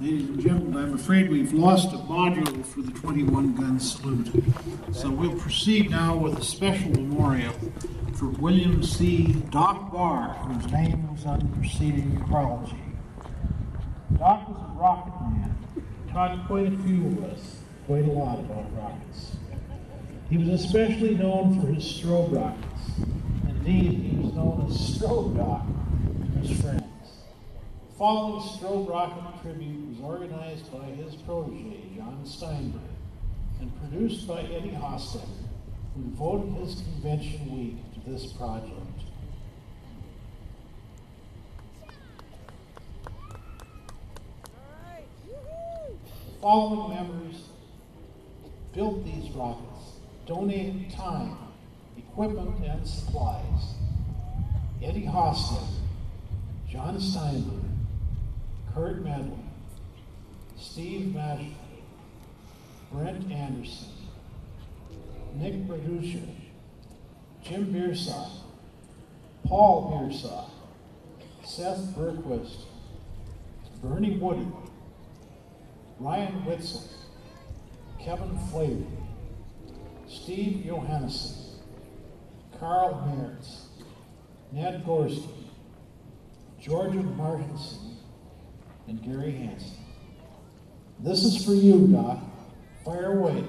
Ladies and gentlemen, I'm afraid we've lost a module for the 21-gun salute. So we'll proceed now with a special memorial for William C. Doc Barr, whose name was on the preceding chronology. Doc was a rocket man. Taught quite a few of us quite a lot about rockets. He was especially known for his strobe rockets. Indeed, he was known as Strobe Doc to his friends. The following Strobe rocket tribute was organized by his protege, John Steinberg, and produced by Eddie Hostek, who devoted his convention week to this project. The following members built these rockets, donated time, equipment, and supplies. Eddie Hostek, John Steinberg, Kurt Medley, Steve Mashler, Brent Anderson, Nick Bradusha, Jim Biersaw, Paul Biersaw, Seth Berquist, Bernie Woody, Ryan Witzel, Kevin Flavey, Steve Johannesson, Carl Mertz, Ned Gorski, Georgia Martinson, and Gary Hansen. This is for you, Doc. Fire away.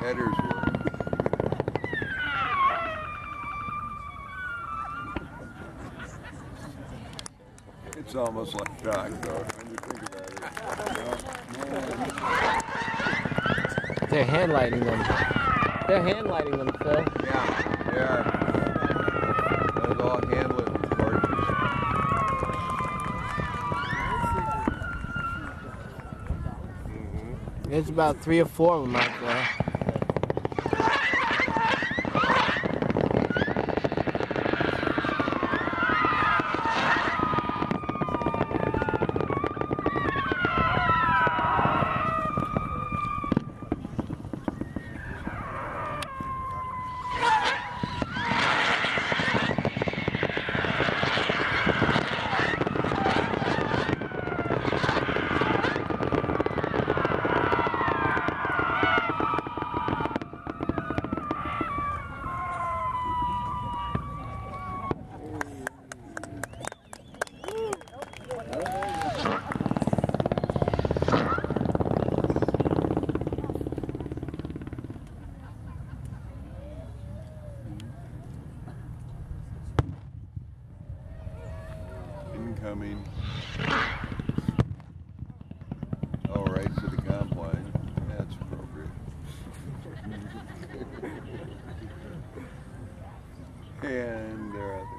Headers work. It's almost like shock, though, when you think about it. They're hand lighting them. They're hand lighting them, Phil. Yeah, they are. Those all hand-lit torches. There's about 3 or 4 of them out there. Incoming. Oh, right to the comp line. That's appropriate. And they're out there.